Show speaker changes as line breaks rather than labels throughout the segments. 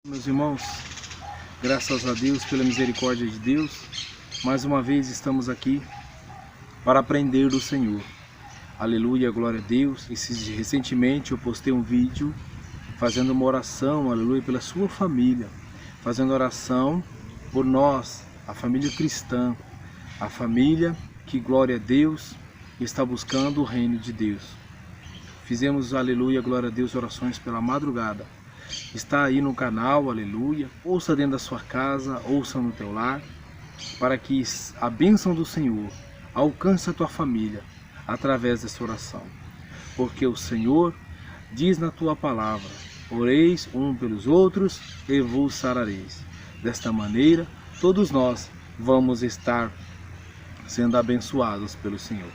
Meus irmãos, graças a Deus, pela misericórdia de Deus, mais uma vez estamos aqui para aprender do Senhor. Aleluia, glória a Deus. Recentemente eu postei um vídeo fazendo uma oração, aleluia, pela sua família, fazendo oração por nós, a família cristã, a família que, glória a Deus, está buscando o reino de Deus. Fizemos, aleluia, glória a Deus, orações pela madrugada. Está aí no canal, aleluia. Ouça dentro da sua casa, ouça no teu lar, para que a bênção do Senhor alcance a tua família através dessa oração. Porque o Senhor diz na tua palavra: oreis um pelos outros e vos sarareis. Desta maneira, todos nós vamos estar sendo abençoados pelo Senhor.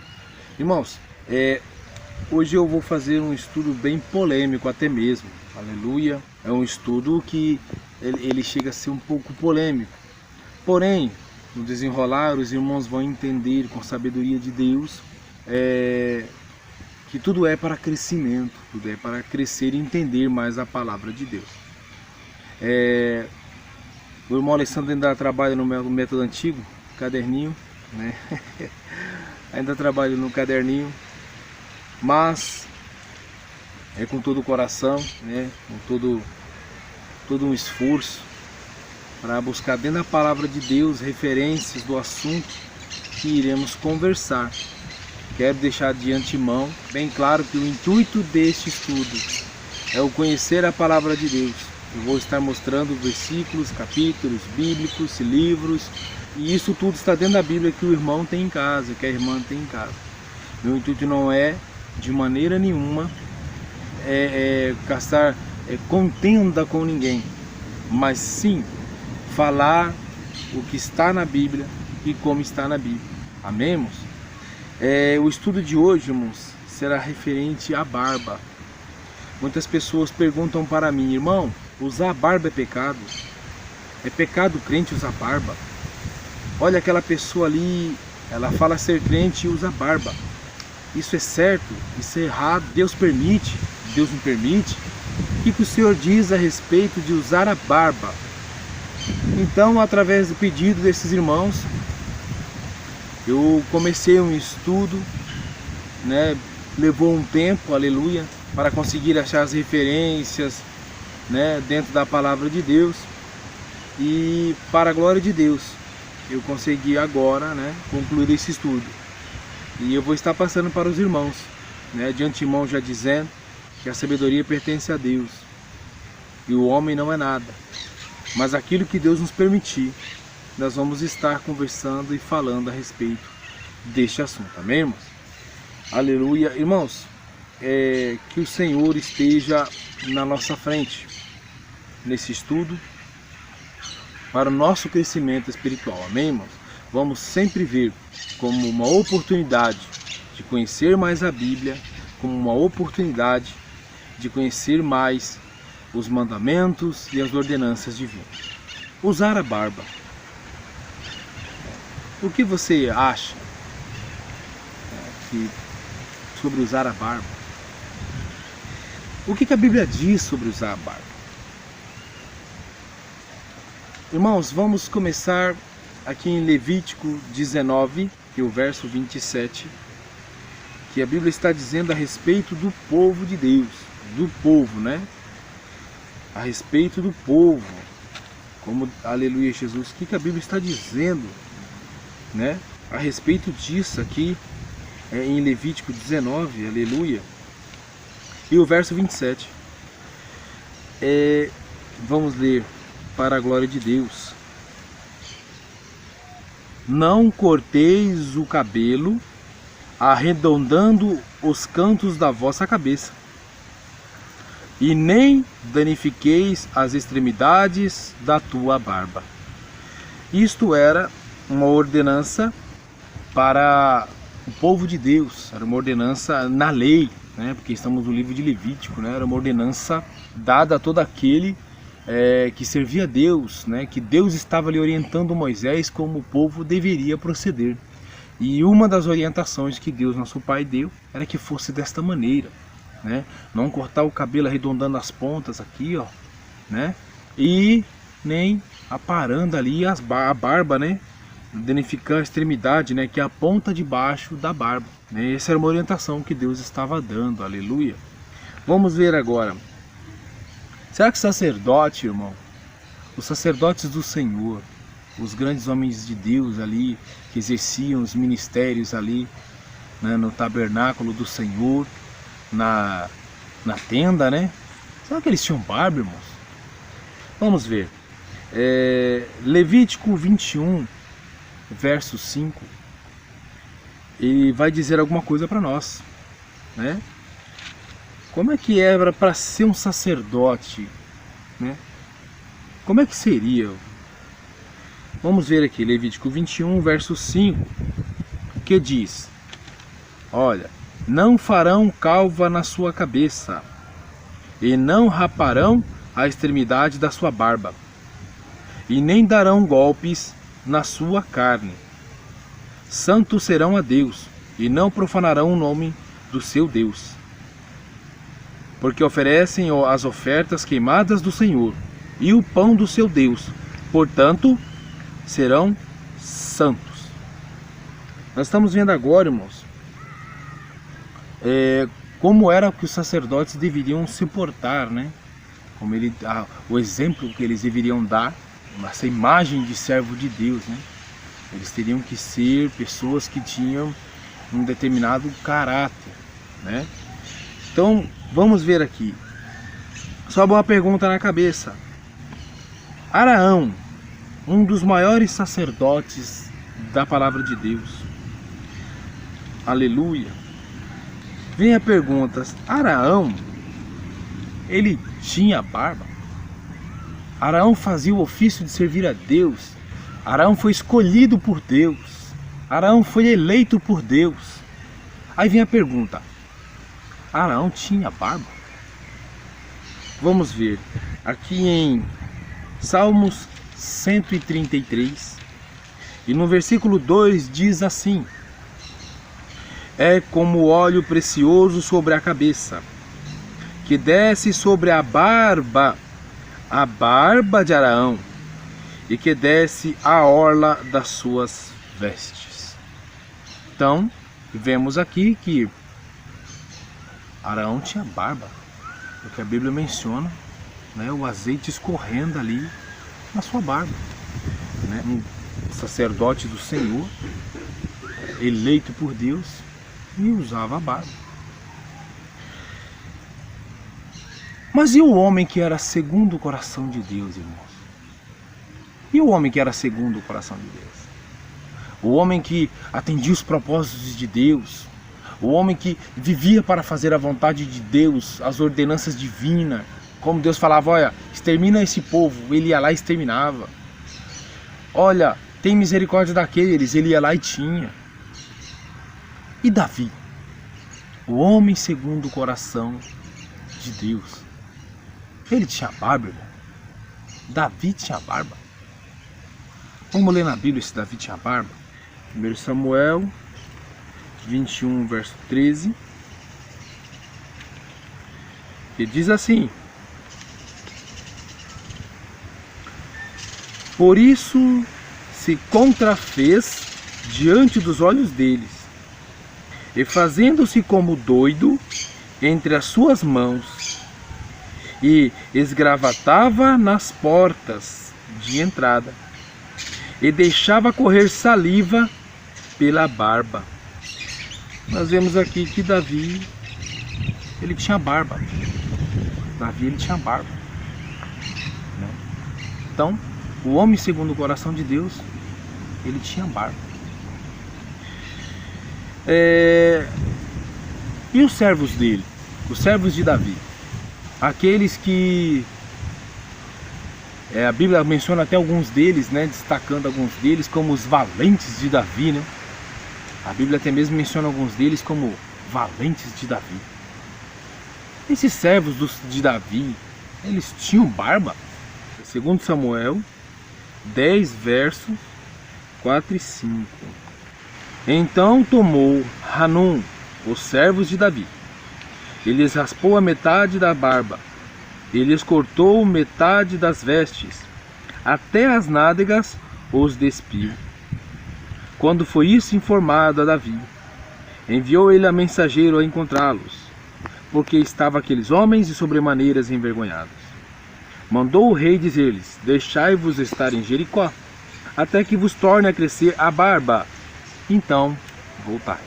Irmãos, hoje eu vou fazer um estudo bem polêmico até mesmo. Aleluia. É um estudo que ele chega a ser um pouco polêmico. Porém, no desenrolar, os irmãos vão entender com a sabedoria de Deus que tudo é para crescimento, tudo é para crescer e entender mais a palavra de Deus. O irmão Alessandro ainda trabalha no método antigo, caderninho, né? Ainda trabalha no caderninho, mas é com todo o coração, né? Com todo um esforço para buscar dentro da palavra de Deus referências do assunto que iremos conversar. Quero deixar de antemão bem claro que o intuito deste estudo é o conhecer a palavra de Deus. Eu vou estar mostrando versículos, capítulos bíblicos, livros, e isso tudo está dentro da Bíblia que o irmão tem em casa, que a irmã tem em casa. Meu intuito não é de maneira nenhuma caçar contenda com ninguém, mas sim falar o que está na Bíblia e como está na Bíblia. Amém, irmãos? O estudo de hoje, irmãos, será referente à barba. Muitas pessoas perguntam para mim: irmão, usar barba é pecado? É pecado o crente usar barba? Olha, aquela pessoa ali, ela fala ser crente e usa barba. Isso é certo? Isso é errado? Deus permite? Deus não permite? O que o Senhor diz a respeito de usar a barba? Então, através do pedido desses irmãos, eu comecei um estudo, né? Levou um tempo, aleluia, para conseguir achar as referências, né, dentro da palavra de Deus. E para a glória de Deus, eu consegui agora, né, concluir esse estudo. E eu vou estar passando para os irmãos, né, de antemão já dizendo que a sabedoria pertence a Deus e o homem não é nada, mas aquilo que Deus nos permitir, nós vamos estar conversando e falando a respeito deste assunto. Amém, irmãos? Aleluia. Irmãos, que o Senhor esteja na nossa frente nesse estudo para o nosso crescimento espiritual. Amém, irmãos? Vamos sempre ver como uma oportunidade de conhecer mais a Bíblia, como uma oportunidade de conhecer mais os mandamentos e as ordenanças divinas. Usar a barba. O que você acha sobre usar a barba? O que a Bíblia diz sobre usar a barba? Irmãos, vamos começar aqui em Levítico 19, que é o verso 27, que a Bíblia está dizendo a respeito do povo de Deus, do povo, né? A respeito do povo, como, aleluia, Jesus, o que a Bíblia está dizendo, né? A respeito disso aqui, em Levítico 19, aleluia, e o verso 27, vamos ler para a glória de Deus. Não corteis o cabelo, arredondando os cantos da vossa cabeça, e nem danifiqueis as extremidades da tua barba. Isto era uma ordenança para o povo de Deus, era uma ordenança na lei, né? Porque estamos no livro de Levítico, né? Era uma ordenança dada a todo aquele que servia a Deus, né? Que Deus estava ali orientando Moisés como o povo deveria proceder. E uma das orientações que Deus, nosso Pai, deu era que fosse desta maneira, né? Não cortar o cabelo arredondando as pontas aqui, ó, né? e nem aparando ali a barba, né? Danificar a extremidade, né? Que é a ponta de baixo da barba, né? Essa era uma orientação que Deus estava dando, aleluia. Vamos ver agora. Será que sacerdote, irmão, os sacerdotes do Senhor, os grandes homens de Deus ali, que exerciam os ministérios ali, né, no tabernáculo do Senhor, na tenda, né? Será que eles tinham barba, irmãos? Vamos ver. Levítico 21, verso 5, ele vai dizer alguma coisa para nós, né? Como é que era para ser um sacerdote, né? Como é que seria? Vamos ver aqui, Levítico 21, verso 5, que diz: olha, não farão calva na sua cabeça, e não raparão a extremidade da sua barba, e nem darão golpes na sua carne. Santos serão a Deus, e não profanarão o nome do seu Deus, porque oferecem as ofertas queimadas do Senhor e o pão do seu Deus, portanto serão santos. Nós estamos vendo agora, irmãos, como era que os sacerdotes deveriam se portar, né? Como o exemplo que eles deveriam dar, essa imagem de servo de Deus, né? Eles teriam que ser pessoas que tinham um determinado caráter, né? Então, vamos ver aqui. Só uma pergunta na cabeça. Araão, um dos maiores sacerdotes da palavra de Deus, aleluia. Vem a pergunta: Araão, ele tinha barba? Araão fazia o ofício de servir a Deus. Araão foi escolhido por Deus. Araão foi eleito por Deus. Aí vem a pergunta: Araão tinha barba? Vamos ver. Aqui em Salmos 133. E no versículo 2 diz assim: é como óleo precioso sobre a cabeça, que desce sobre a barba de Araão, e que desce a orla das suas vestes. Então, vemos aqui que Araão tinha barba, porque a Bíblia menciona, né, o azeite escorrendo ali na sua barba, né? Um sacerdote do Senhor, eleito por Deus, e usava a barba. Mas e o homem que era segundo o coração de Deus, irmãos? E o homem que era segundo o coração de Deus? O homem que atendia os propósitos de Deus, o homem que vivia para fazer a vontade de Deus, as ordenanças divinas, como Deus falava: olha, extermina esse povo, ele ia lá e exterminava. Olha, tem misericórdia daqueles, ele ia lá e tinha. E Davi, o homem segundo o coração de Deus, ele tinha barba, irmão? Davi tinha barba? Vamos ler na Bíblia se Davi tinha barba. 1 Samuel 21, verso 13. Que diz assim: por isso se contrafez diante dos olhos deles, e fazendo-se como doido entre as suas mãos, e esgravatava nas portas de entrada, e deixava correr saliva pela barba. Nós vemos aqui que Davi, ele tinha barba. Davi, ele tinha barba, né? Então, o homem segundo o coração de Deus, ele tinha barba. E os servos dele, os servos de Davi, aqueles que a Bíblia menciona até alguns deles, né, destacando alguns deles como os valentes de Davi, né? A Bíblia até mesmo menciona alguns deles como valentes de Davi. Esses servos de Davi, eles tinham barba? Segundo Samuel 10, versos 4 e 5. Então tomou Hanum os servos de Davi, e lhes raspou a metade da barba, ele lhes cortou metade das vestes, até as nádegas os despiu. Quando foi isso informado a Davi, enviou ele a mensageiro a encontrá-los, porque estavam aqueles homens de sobremaneiras envergonhados. Mandou o rei dizer-lhes: deixai-vos estar em Jericó, até que vos torne a crescer a barba, então voltai.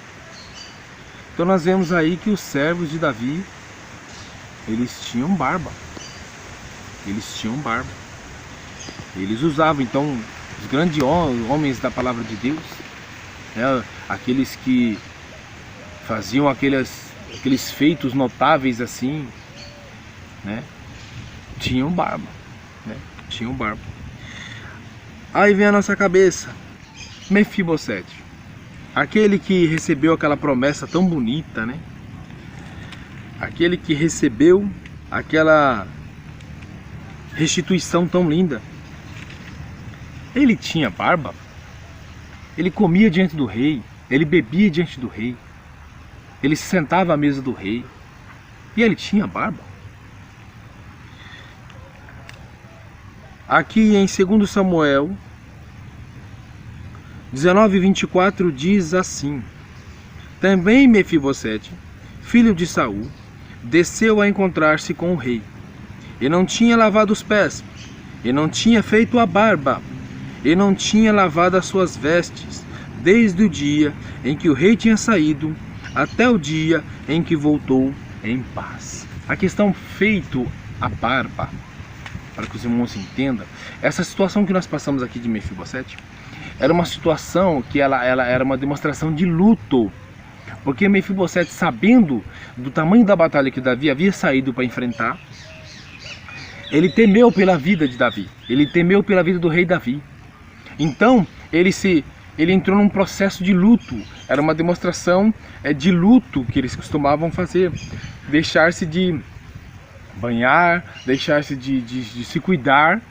Então nós vemos aí que os servos de Davi, eles tinham barba. Eles usavam, então, os grandes homens da palavra de Deus, né, aqueles que faziam aqueles feitos notáveis assim, né, tinham barba, Aí vem a nossa cabeça, Mefibosete, aquele que recebeu aquela promessa tão bonita, né? Aquele que recebeu aquela restituição tão linda. Ele tinha barba? Ele comia diante do rei, ele bebia diante do rei, ele se sentava à mesa do rei, e ele tinha barba? Aqui em 2 Samuel 19:24 diz assim: também Mefibosete, filho de Saul, desceu a encontrar-se com o rei, e não tinha lavado os pés, e não tinha feito a barba, e não tinha lavado as suas vestes, desde o dia em que o rei tinha saído, até o dia em que voltou em paz. A questão feito a barba, para que os irmãos entendam, essa situação que nós passamos aqui de Mefibosete, era uma situação que ela era uma demonstração de luto, porque Mefibosete, sabendo do tamanho da batalha que Davi havia saído para enfrentar, ele temeu pela vida de Davi, ele temeu pela vida do rei Davi. Então ele entrou num processo de luto. Era uma demonstração de luto que eles costumavam fazer, deixar-se de banhar, deixar-se de se cuidar,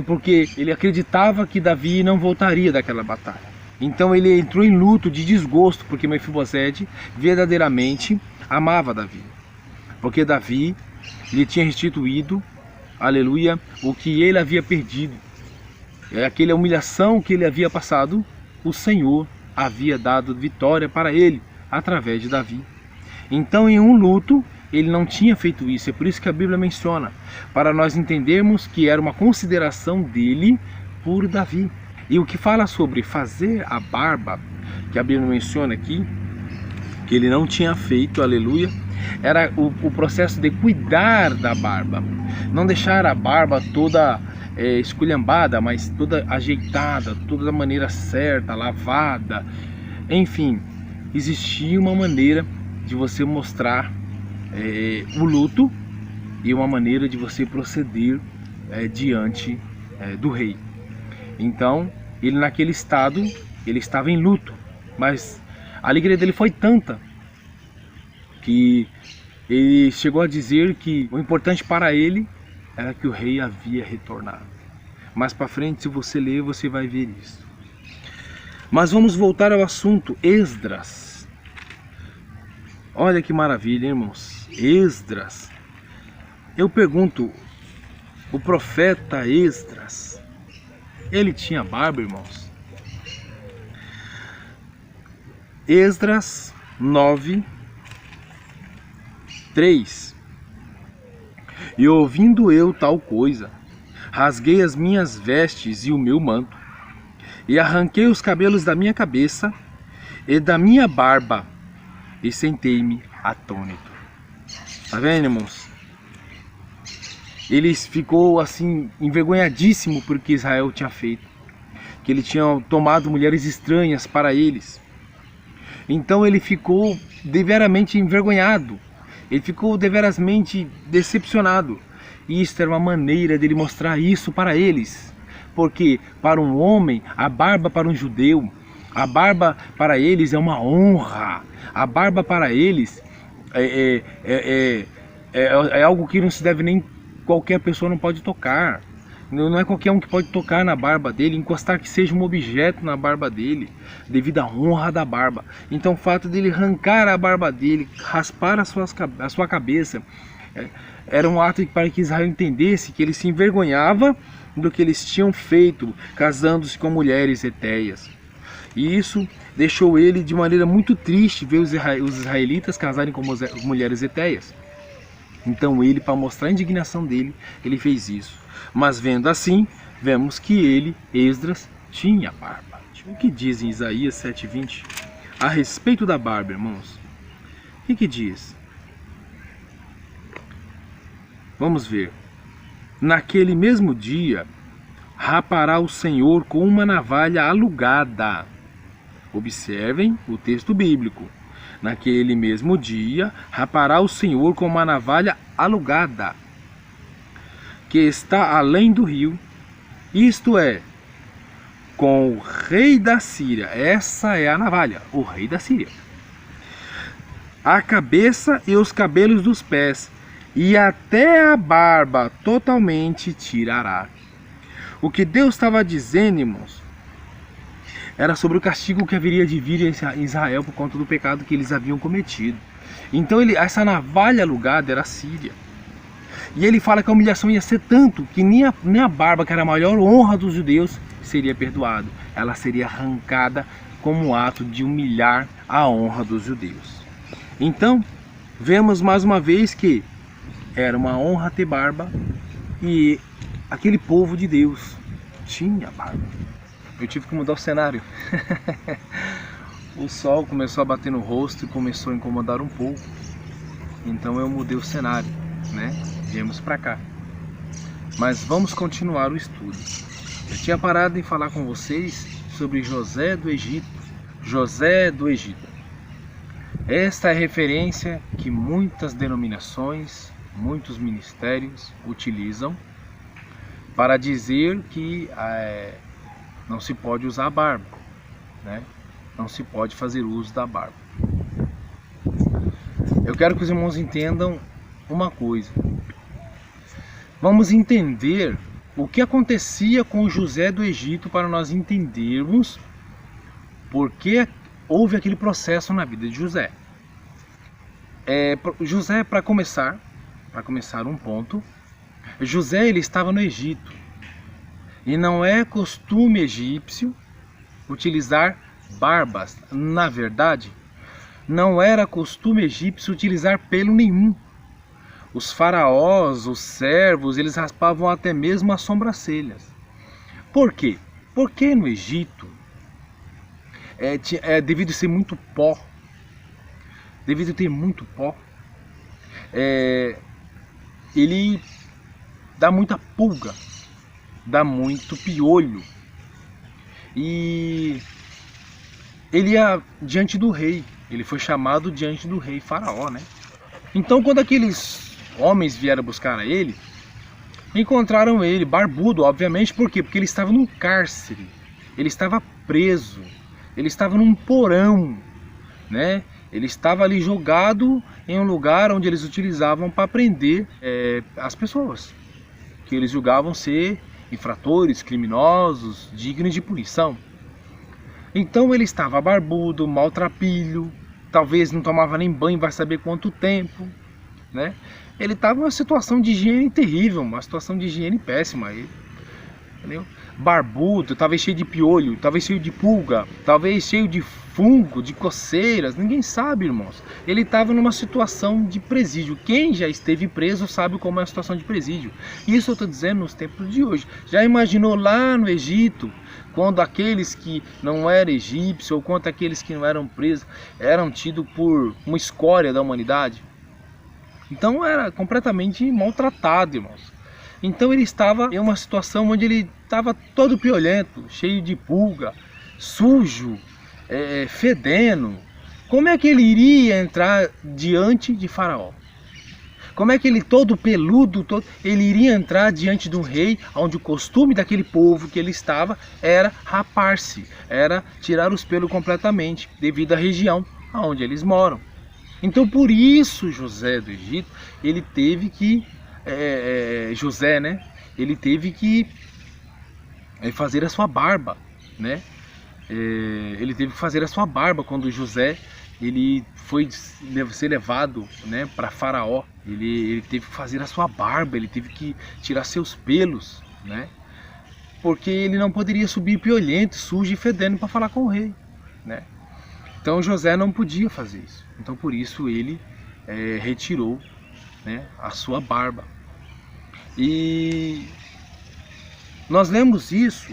porque ele acreditava que Davi não voltaria daquela batalha. Então ele entrou em luto de desgosto, porque Mefibosete verdadeiramente amava Davi, porque Davi lhe tinha restituído, aleluia, o que ele havia perdido. Aquela humilhação que ele havia passado, o Senhor havia dado vitória para ele, através de Davi. Então, em um luto, ele não tinha feito isso. É por isso que a Bíblia menciona, para nós entendermos que era uma consideração dele por Davi. E o que fala sobre fazer a barba, que a Bíblia menciona aqui, que ele não tinha feito, aleluia, era o processo de cuidar da barba. Não deixar a barba toda esculhambada, mas toda ajeitada, toda da maneira certa, lavada. Enfim, existia uma maneira de você mostrar o luto e uma maneira de você proceder diante do rei. Então, ele naquele estado, ele estava em luto, mas a alegria dele foi tanta que ele chegou a dizer que o importante para ele era que o rei havia retornado. Mais para frente, se você ler, você vai ver isso. Mas vamos voltar ao assunto Esdras. Olha que maravilha, irmãos. Esdras. Eu pergunto, o profeta Esdras, ele tinha barba, irmãos? Esdras 9:3. E ouvindo eu tal coisa, rasguei as minhas vestes e o meu manto, e arranquei os cabelos da minha cabeça e da minha barba, e sentei-me atônito. Tá vendo, irmãos? Ele ficou assim envergonhadíssimo porque Israel tinha feito, que ele tinha tomado mulheres estranhas para eles. Então ele ficou deveramente envergonhado, ele ficou deverasmente decepcionado. E isto era uma maneira dele mostrar isso para eles, porque para um homem, a barba para um judeu, a barba para eles é uma honra. A barba para eles é algo que não se deve, nem qualquer pessoa não pode tocar. Não é qualquer um que pode tocar na barba dele, encostar que seja um objeto na barba dele, devido à honra da barba. Então o fato dele arrancar a barba dele, raspar a sua cabeça Era um ato para que Israel entendesse que ele se envergonhava do que eles tinham feito, casando-se com mulheres hetéias. E isso deixou ele de maneira muito triste ver os israelitas casarem com mulheres hetéias. Então ele, para mostrar a indignação dele, ele fez isso. Mas vendo assim, vemos que ele, Esdras, tinha barba. O que diz em Isaías 7:20 a respeito da barba, irmãos? O que diz? Vamos ver. Naquele mesmo dia, rapará o Senhor com uma navalha alugada. Observem o texto bíblico. Naquele mesmo dia, rapará o Senhor com uma navalha alugada, que está além do rio, isto é, com o rei da Síria. Essa é a navalha, o rei da Síria. A cabeça e os cabelos dos pés, e até a barba totalmente tirará. O que Deus estava dizendo, irmãos, era sobre o castigo que haveria de vir em Israel por conta do pecado que eles haviam cometido. Então essa navalha alugada era a Síria. E ele fala que a humilhação ia ser tanto que nem a barba, que era a maior honra dos judeus, seria perdoada. Ela seria arrancada como ato de humilhar a honra dos judeus. Então, vemos mais uma vez que era uma honra ter barba e aquele povo de Deus tinha barba. Eu tive que mudar o cenário. O sol começou a bater no rosto e começou a incomodar um pouco. Então eu mudei o cenário, né? Viemos para cá. Mas vamos continuar o estudo. Eu tinha parado em falar com vocês sobre José do Egito. José do Egito. Esta é a referência que muitas denominações, muitos ministérios utilizam para dizer que não se pode usar a barba, né? Não se pode fazer uso da barba. Eu quero que os irmãos entendam uma coisa. Vamos entender o que acontecia com José do Egito para nós entendermos por que houve aquele processo na vida de José. José, para começar um ponto, José ele estava no Egito. E não é costume egípcio utilizar barbas. Na verdade, não era costume egípcio utilizar pelo nenhum. Os faraós, os servos, eles raspavam até mesmo as sobrancelhas. Por quê? Porque no Egito, devido ser muito pó, devido ter muito pó, ele dá muita pulga, dá muito piolho. E ele ia diante do rei, ele foi chamado diante do rei Faraó, né? Então quando aqueles homens vieram buscar ele, encontraram ele barbudo, obviamente. Por quê? Porque ele estava num cárcere, ele estava preso, ele estava num porão, né? Ele estava ali jogado em um lugar onde eles utilizavam para prender as pessoas que eles julgavam ser infratores, criminosos, dignos de punição. Então ele estava barbudo, maltrapilho, talvez não tomava nem banho, vai saber quanto tempo, né? Ele estava numa situação de higiene terrível, uma situação de higiene péssima. Entendeu? Barbudo, talvez cheio de piolho, talvez cheio de pulga, talvez cheio de fungo, de coceiras, ninguém sabe, irmãos. Ele estava numa situação de presídio. Quem já esteve preso sabe como é a situação de presídio. Isso eu estou dizendo nos tempos de hoje. Já imaginou lá no Egito, quando aqueles que não eram egípcios, ou quando aqueles que não eram presos, eram tidos por uma escória da humanidade? Então era completamente maltratado, irmãos. Então ele estava em uma situação onde ele estava todo piolento, cheio de pulga, sujo, fedendo. Como é que ele iria entrar diante de Faraó? Como é que ele, todo peludo, ele iria entrar diante de um rei, onde o costume daquele povo que ele estava era rapar-se, era tirar os pelos completamente, devido à região onde eles moram. Então por isso José do Egito, ele teve que, José, né? Ele teve que fazer a sua barba, né? Ele teve que fazer a sua barba quando José ele foi ser levado, né, para Faraó. Ele teve que fazer a sua barba, ele teve que tirar seus pelos, né, porque ele não poderia subir piolhento, sujo e fedendo para falar com o rei, né. Então José não podia fazer isso. Então por isso ele retirou, né, a sua barba. E nós lemos isso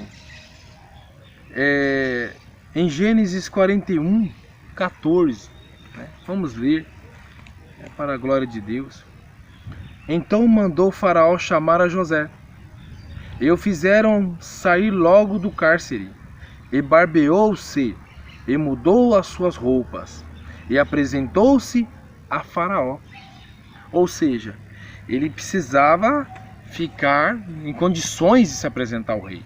em Gênesis 41, 14. Né? Vamos ler, para a glória de Deus. Então mandou Faraó chamar a José, e o fizeram sair logo do cárcere, e barbeou-se, e mudou as suas roupas, e apresentou-se a Faraó. Ou seja, ele precisava ficar em condições de se apresentar ao rei.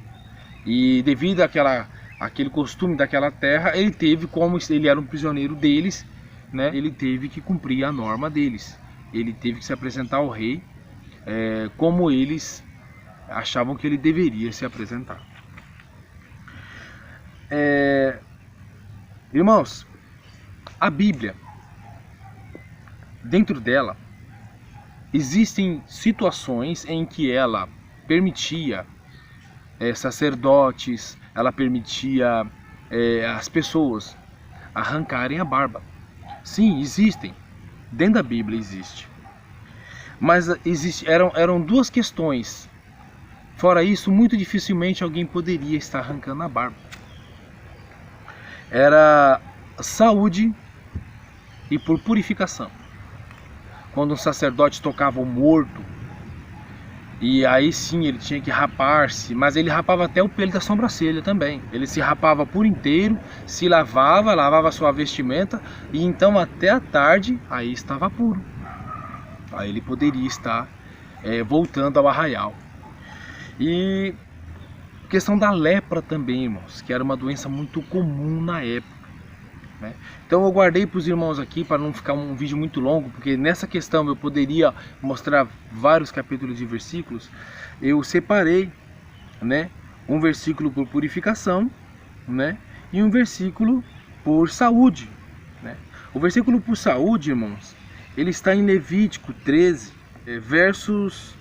E devido àquele costume daquela terra, ele teve, como ele era um prisioneiro deles, né, ele teve que cumprir a norma deles. Ele teve que se apresentar ao rei como eles achavam que ele deveria se apresentar. Irmãos, a Bíblia, dentro dela, existem situações em que ela permitia sacerdotes, ela permitia as pessoas arrancarem a barba. Sim, existem. Dentro da Bíblia existe. Mas eram duas questões. Fora isso, muito dificilmente alguém poderia estar arrancando a barba. Era saúde e por purificação. Quando um sacerdote tocava o morto, e aí sim ele tinha que rapar-se, mas ele rapava até o pelo da sobrancelha também. Ele se rapava por inteiro, se lavava sua vestimenta, e então até a tarde aí estava puro. Aí ele poderia estar voltando ao arraial. E questão da lepra também, irmãos, que era uma doença muito comum na época. Então eu guardei para os irmãos aqui para não ficar um vídeo muito longo, porque nessa questão eu poderia mostrar vários capítulos de versículos. Eu separei, né, um versículo por purificação, né, e um versículo por saúde, né. O versículo por saúde, irmãos, ele está em Levítico 13, versos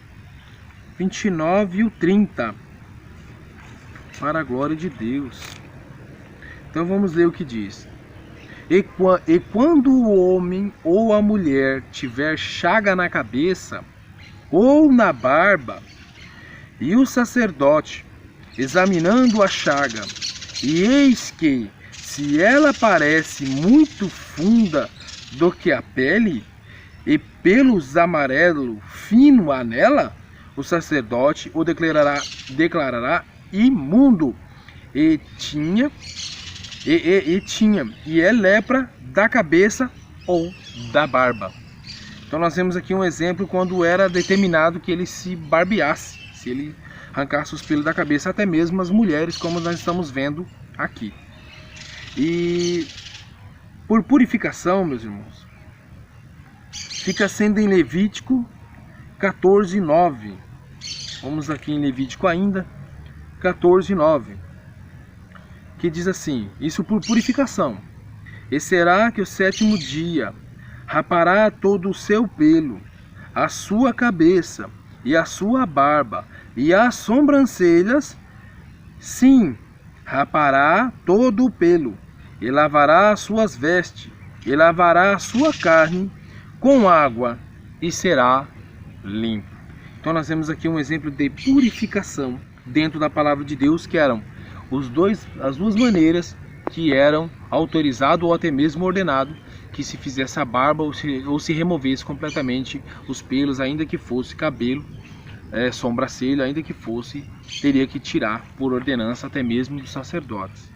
29 e 30, para a glória de Deus. Então vamos ler o que diz. E quando o homem ou a mulher tiver chaga na cabeça ou na barba, e o sacerdote, examinando a chaga, e eis que, se ela parece muito funda do que a pele, e pelos amarelo fino há nela, o sacerdote o declarará imundo, e é lepra da cabeça ou da barba. Então nós temos aqui um exemplo quando era determinado que ele se barbeasse, se ele arrancasse os pelos da cabeça, até mesmo as mulheres, como nós estamos vendo aqui. E por purificação, meus irmãos, fica sendo em Levítico 14:9. Vamos aqui em Levítico ainda, 14:9. Que diz assim, isso por purificação. E será que o 7º dia rapará todo o seu pelo, a sua cabeça, e a sua barba, e as sobrancelhas, sim, rapará todo o pelo, e lavará as suas vestes, e lavará a sua carne com água, e será limpo. Então nós temos aqui um exemplo de purificação dentro da palavra de Deus, que eram as duas maneiras que eram autorizado ou até mesmo ordenado que se fizesse a barba ou se removesse completamente os pelos, ainda que fosse cabelo, sobrancelha, ainda que fosse, teria que tirar por ordenança até mesmo dos sacerdotes.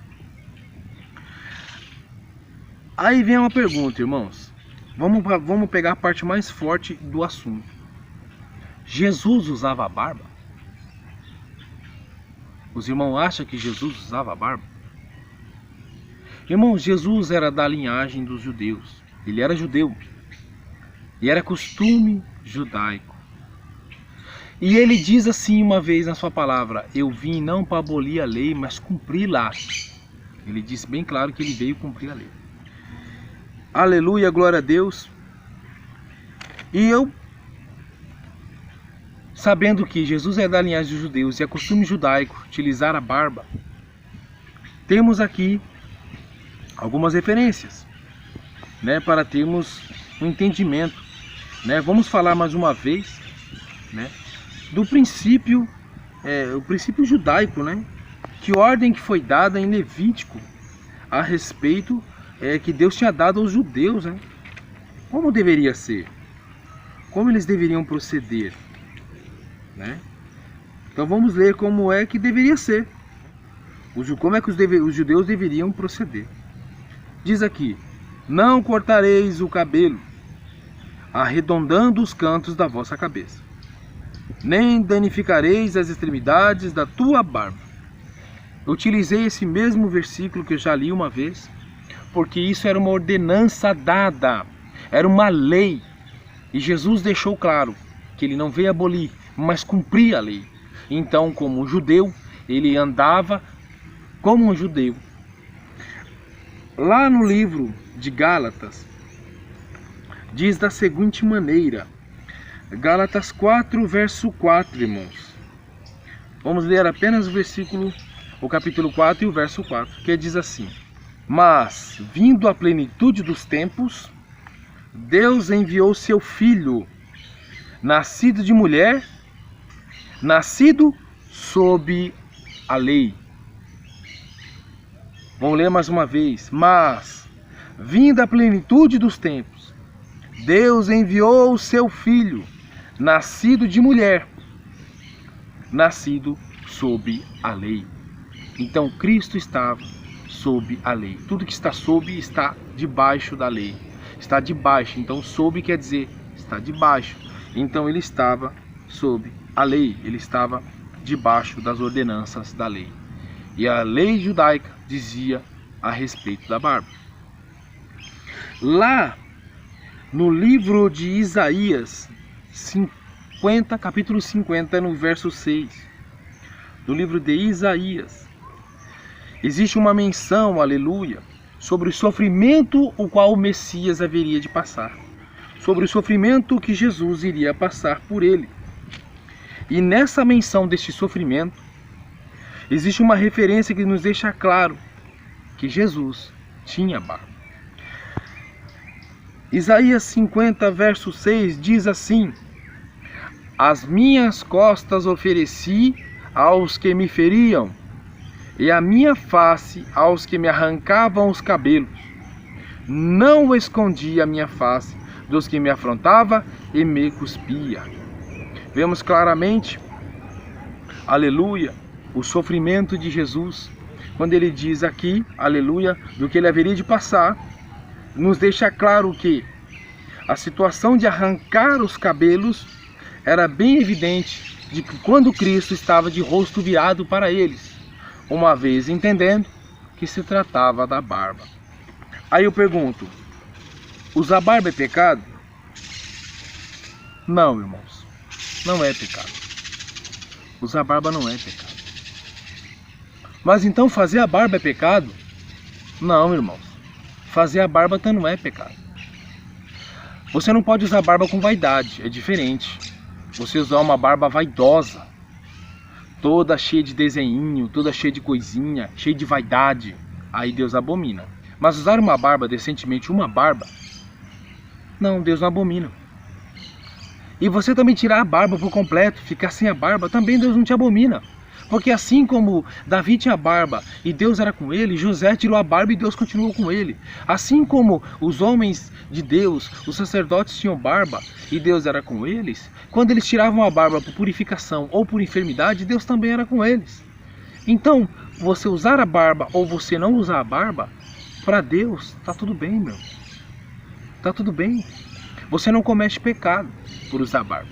Aí vem uma pergunta, irmãos. Vamos pegar a parte mais forte do assunto. Jesus usava a barba? Os irmãos acham que Jesus usava barba? Irmãos, Jesus era da linhagem dos judeus. Ele era judeu. E era costume judaico. E ele diz assim uma vez na sua palavra: eu vim não para abolir a lei, mas cumpri-la. Ele disse bem claro que ele veio cumprir a lei. Aleluia, glória a Deus. E eu, sabendo que Jesus é da linhagem dos judeus e é costume judaico utilizar a barba, temos aqui algumas referências, né, para termos um entendimento, né? Vamos falar mais uma vez, né, do princípio, o princípio judaico, né? Que ordem que foi dada em Levítico a respeito que Deus tinha dado aos judeus, né? Como deveria ser? Como eles deveriam proceder, né? Então vamos ler como é que deveria ser. Como é que os judeus deveriam proceder. Diz aqui: não cortareis o cabelo, arredondando os cantos da vossa cabeça, nem danificareis as extremidades da tua barba. Eu utilizei esse mesmo versículo que eu já li uma vez, porque isso era uma ordenança dada, era uma lei. E Jesus deixou claro que ele não veio abolir, mas cumprir a lei. Então, como um judeu, ele andava como um judeu. Lá no livro de Gálatas, diz da seguinte maneira, Gálatas 4, verso 4, irmãos. Vamos ler apenas o capítulo 4 e o verso 4, que diz assim: mas, vindo a plenitude dos tempos, Deus enviou seu Filho, nascido de mulher, nascido sob a lei. Vamos ler mais uma vez. Mas, vinda a plenitude dos tempos, Deus enviou o seu Filho, nascido de mulher, nascido sob a lei. Então Cristo estava sob a lei. Tudo que está sob está debaixo da lei. Está debaixo. Então sob quer dizer está debaixo. Então ele estava sob a lei. Ele estava debaixo das ordenanças da lei. E a lei judaica dizia a respeito da barba. Lá no livro de Isaías 50, capítulo 50, no verso 6, do livro de Isaías, existe uma menção, aleluia, sobre o sofrimento o qual o Messias haveria de passar, sobre o sofrimento que Jesus iria passar por ele. E nessa menção deste sofrimento, existe uma referência que nos deixa claro que Jesus tinha barba. Isaías 50, verso 6 diz assim: as minhas costas ofereci aos que me feriam, e a minha face aos que me arrancavam os cabelos. Não escondi a minha face dos que me afrontavam e me cuspia. Vemos claramente, aleluia, o sofrimento de Jesus, quando ele diz aqui, aleluia, do que ele haveria de passar, nos deixa claro que a situação de arrancar os cabelos era bem evidente de que quando Cristo estava de rosto virado para eles, uma vez entendendo que se tratava da barba. Aí eu pergunto, usar barba é pecado? Não, irmãos, não é pecado. Usar barba não é pecado. Mas então fazer a barba é pecado? Não, irmãos. Fazer a barba também não é pecado. Você não pode usar barba com vaidade, é diferente. Você usar uma barba vaidosa, toda cheia de desenhinho, toda cheia de coisinha, cheia de vaidade, aí Deus abomina. Mas usar uma barba decentemente, uma barba, não, Deus não abomina. E você também tirar a barba por completo, ficar sem a barba, também Deus não te abomina. Porque assim como Davi tinha barba e Deus era com ele, José tirou a barba e Deus continuou com ele. Assim como os homens de Deus, os sacerdotes tinham barba e Deus era com eles, quando eles tiravam a barba por purificação ou por enfermidade, Deus também era com eles. Então, você usar a barba ou você não usar a barba, para Deus, tá tudo bem, meu. Tá tudo bem. Você não comete pecado por usar barba.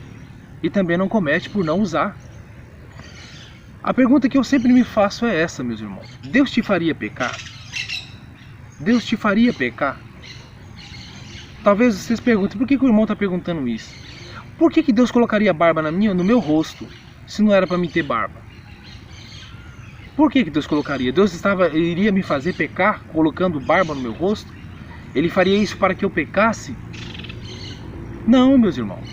E também não comete por não usar. A pergunta que eu sempre me faço é essa, meus irmãos. Deus te faria pecar? Deus te faria pecar? Talvez vocês perguntem, por que o irmão está perguntando isso? Por que Deus colocaria barba no meu rosto, se não era para mim ter barba? Por que Deus colocaria? Deus iria me fazer pecar colocando barba no meu rosto? Ele faria isso para que eu pecasse? Não, meus irmãos.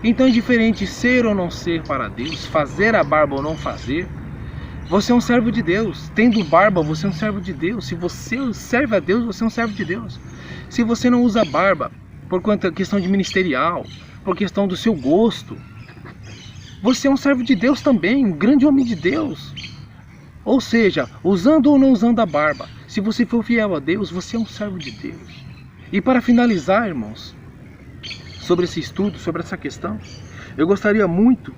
Então é diferente ser ou não ser para Deus, fazer a barba ou não fazer. Você é um servo de Deus. Tendo barba, você é um servo de Deus. Se você serve a Deus, você é um servo de Deus. Se você não usa barba por conta questão de ministerial, por questão do seu gosto, você é um servo de Deus também, um grande homem de Deus. Ou seja, usando ou não usando a barba, se você for fiel a Deus, você é um servo de Deus. E para finalizar, irmãos, sobre esse estudo, sobre essa questão, eu gostaria muito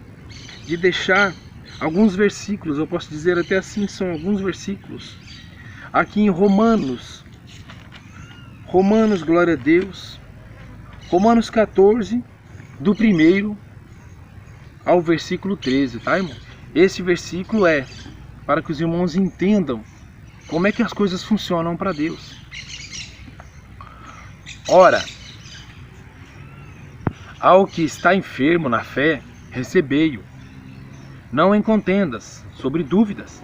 de deixar alguns versículos, eu posso dizer até assim, são alguns versículos, aqui em Romanos, glória a Deus, Romanos 14, do 1º ao versículo 13, tá, irmão? Esse versículo é para que os irmãos entendam como é que as coisas funcionam para Deus. Ora, ao que está enfermo na fé, recebei-o. Não em contendas sobre dúvidas,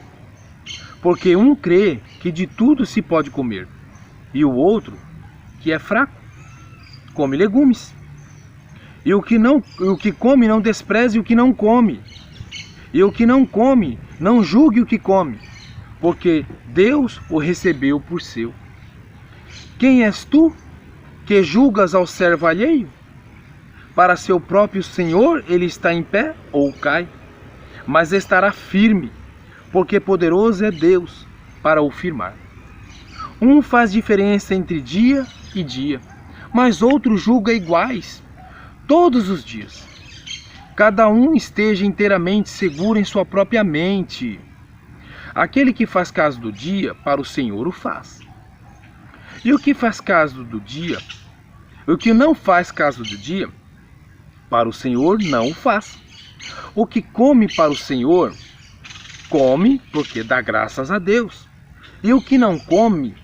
porque um crê que de tudo se pode comer, e o outro, que é fraco, come legumes. E o que come não despreze o que não come, e o que não come não julgue o que come, porque Deus o recebeu por seu. Quem és tu que julgas ao servo alheio? Para seu próprio Senhor ele está em pé ou cai, mas estará firme, porque poderoso é Deus para o firmar. Um faz diferença entre dia e dia, mas outro julga iguais todos os dias. Cada um esteja inteiramente seguro em sua própria mente. Aquele que faz caso do dia, para o Senhor o faz. E o que faz caso do dia, o que não faz caso do dia, para o Senhor não o faz. O que come para o Senhor, come porque dá graças a Deus. E o que não come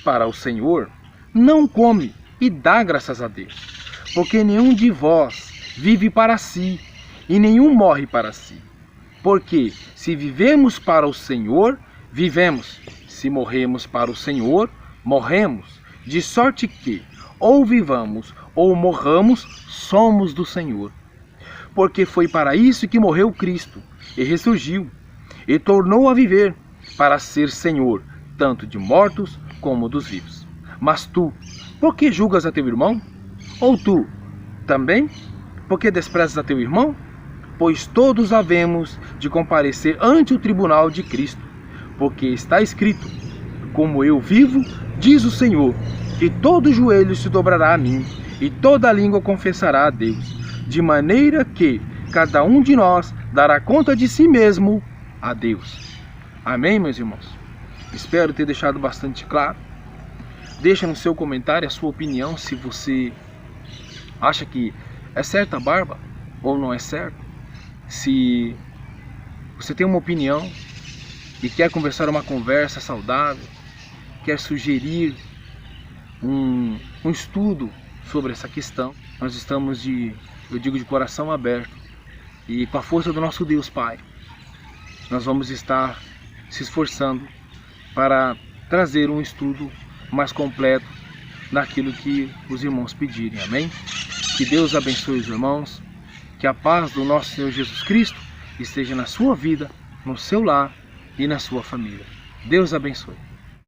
para o Senhor, não come e dá graças a Deus. Porque nenhum de vós vive para si, e nenhum morre para si. Porque se vivemos para o Senhor, vivemos. Se morremos para o Senhor, morremos. De sorte que, ou vivamos, ou morramos, somos do Senhor. Porque foi para isso que morreu Cristo, e ressurgiu, e tornou a viver, para ser Senhor, tanto de mortos como dos vivos. Mas tu, por que julgas a teu irmão? Ou tu, também, por que desprezas a teu irmão? Pois todos havemos de comparecer ante o tribunal de Cristo, porque está escrito, como eu vivo, diz o Senhor, que todo joelho se dobrará a mim, e toda língua confessará a Deus, de maneira que cada um de nós dará conta de si mesmo a Deus. Amém, meus irmãos? Espero ter deixado bastante claro. Deixa no seu comentário a sua opinião, se você acha que é certa a barba ou não é certo. Se você tem uma opinião e quer conversar uma conversa saudável, quer sugerir um estudo sobre essa questão, nós estamos eu digo de coração aberto, e com a força do nosso Deus Pai, nós vamos estar se esforçando para trazer um estudo mais completo naquilo que os irmãos pedirem, amém? Que Deus abençoe os irmãos, que a paz do nosso Senhor Jesus Cristo esteja na sua vida, no seu lar e na sua família. Deus abençoe.